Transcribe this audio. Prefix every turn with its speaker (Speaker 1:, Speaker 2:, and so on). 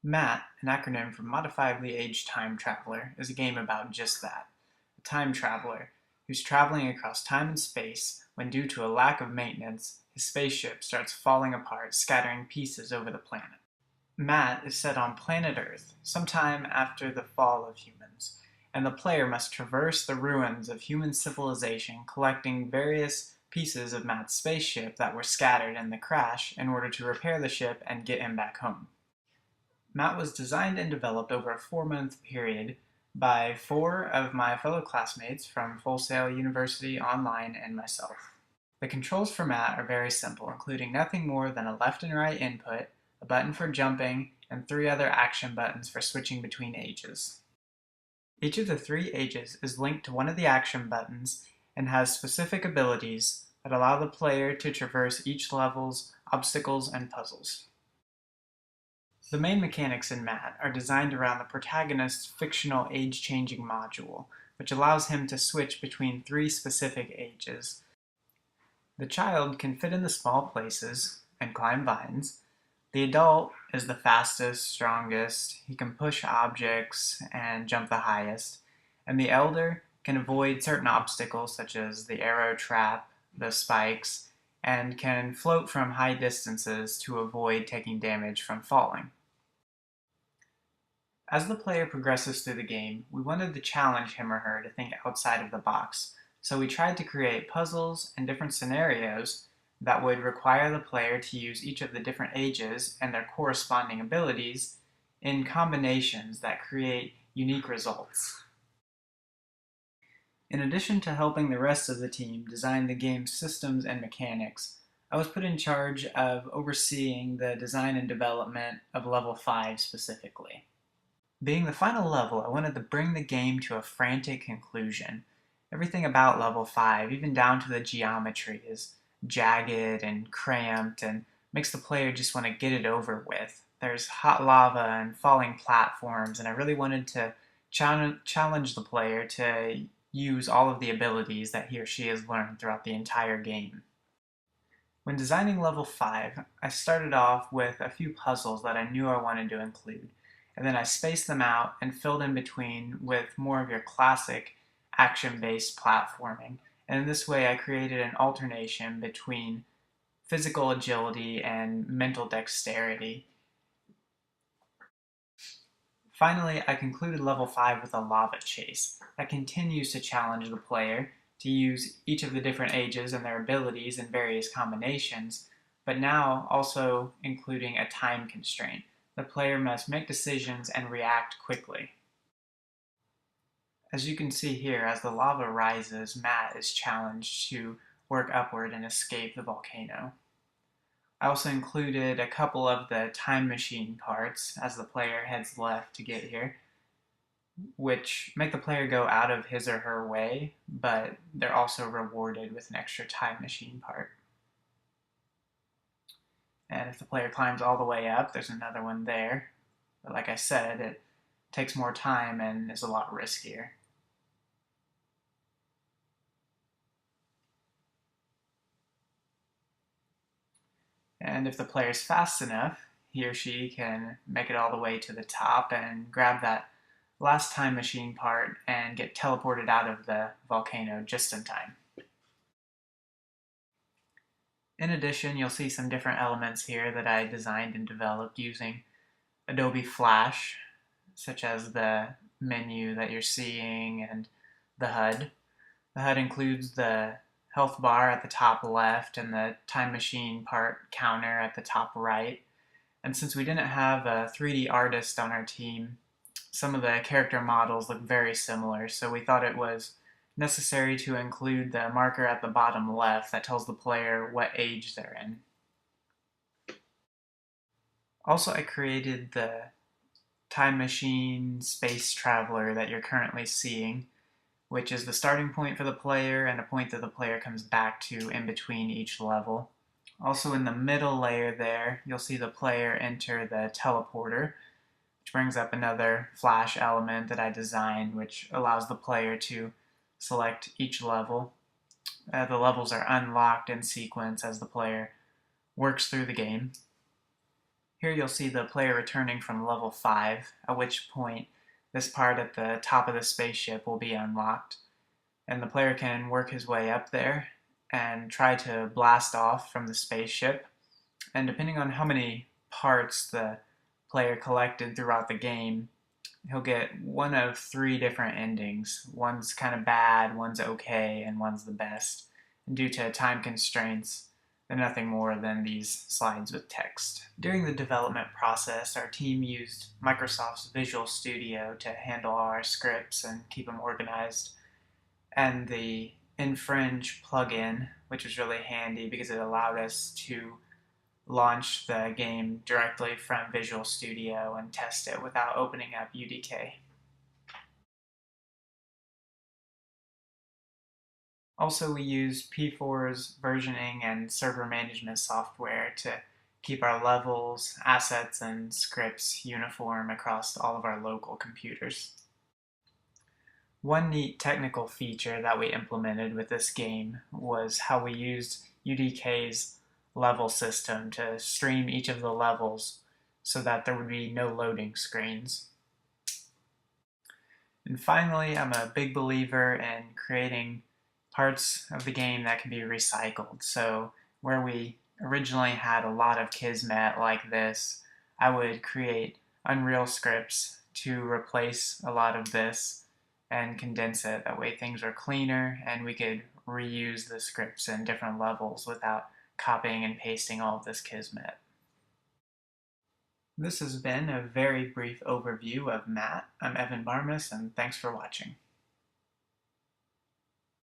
Speaker 1: MAT, an acronym for Modifiably Aged Time Traveler, is a game about just that. A time traveler who's traveling across time and space when, due to a lack of maintenance, his spaceship starts falling apart, scattering pieces over the planet. MAT is set on planet Earth, sometime after the fall of humans, and the player must traverse the ruins of human civilization, collecting various pieces of MAT's spaceship that were scattered in the crash in order to repair the ship and get him back home. MAT was designed and developed over a 4-month period by 4 of my fellow classmates from Full Sail University Online and myself. The controls for MAT are very simple, including nothing more than a left and right input, a button for jumping, and 3 other action buttons for switching between ages. Each of the 3 ages is linked to one of the action buttons and has specific abilities that allow the player to traverse each level's obstacles and puzzles. The main mechanics in MAT are designed around the protagonist's fictional age-changing module, which allows him to switch between 3 specific ages. The child can fit in the small places and climb vines. The adult is the fastest, strongest, he can push objects and jump the highest, and the elder can avoid certain obstacles such as the arrow trap, the spikes, and can float from high distances to avoid taking damage from falling. As the player progresses through the game, we wanted to challenge him or her to think outside of the box, so we tried to create puzzles and different scenarios that would require the player to use each of the different ages and their corresponding abilities in combinations that create unique results. In addition to helping the rest of the team design the game's systems and mechanics, I was put in charge of overseeing the design and development of Level 5 specifically. Being the final level, I wanted to bring the game to a frantic conclusion. Everything about Level 5, even down to the geometry, is jagged and cramped and makes the player just want to get it over with. There's hot lava and falling platforms, and I really wanted to challenge the player to use all of the abilities that he or she has learned throughout the entire game. When designing Level 5, I started off with a few puzzles that I knew I wanted to include, and then I spaced them out and filled in between with more of your classic action-based platforming. And in this way, I created an alternation between physical agility and mental dexterity. Finally, I concluded Level 5 with a lava chase that continues to challenge the player to use each of the different ages and their abilities in various combinations, but now also including a time constraint. The player must make decisions and react quickly. As you can see here, as the lava rises, Matt is challenged to work upward and escape the volcano. I also included a couple of the time machine parts as the player heads left to get here, which make the player go out of his or her way, but they're also rewarded with an extra time machine part. And if the player climbs all the way up, there's another one there. But like I said, it takes more time and is a lot riskier. And if the player is fast enough, he or she can make it all the way to the top and grab that last time machine part and get teleported out of the volcano just in time. In addition, you'll see some different elements here that I designed and developed using Adobe Flash, such as the menu that you're seeing and the HUD. The HUD includes the health bar at the top left and the time machine part counter at the top right. And since we didn't have a 3D artist on our team, some of the character models look very similar, so we thought it was necessary to include the marker at the bottom left that tells the player what age they're in. Also, I created the time machine space traveler that you're currently seeing, which is the starting point for the player and a point that the player comes back to in between each level. Also in the middle layer there, you'll see the player enter the teleporter, which brings up another flash element that I designed, which allows the player to select each level. The levels are unlocked in sequence as the player works through the game. Here you'll see the player returning from level 5, at which point this part at the top of the spaceship will be unlocked, and the player can work his way up there and try to blast off from the spaceship. And depending on how many parts the player collected throughout the game, he'll get one of 3 different endings. One's kind of bad, one's okay, and one's the best. And due to time constraints, they're nothing more than these slides with text. During the development process, our team used Microsoft's Visual Studio to handle our scripts and keep them organized, and the Infringe plugin, which was really handy because it allowed us to launch the game directly from Visual Studio and test it without opening up UDK. Also, we use P4's versioning and server management software to keep our levels, assets, and scripts uniform across all of our local computers. One neat technical feature that we implemented with this game was how we used UDK's level system to stream each of the levels so that there would be no loading screens. And finally, I'm a big believer in creating parts of the game that can be recycled. So where we originally had a lot of Kismet like this, I would create Unreal scripts to replace a lot of this and condense it. That way things are cleaner and we could reuse the scripts in different levels without copying and pasting all of this Kismet. This has been a very brief overview of Matt. I'm Evan Barmas, and thanks for watching.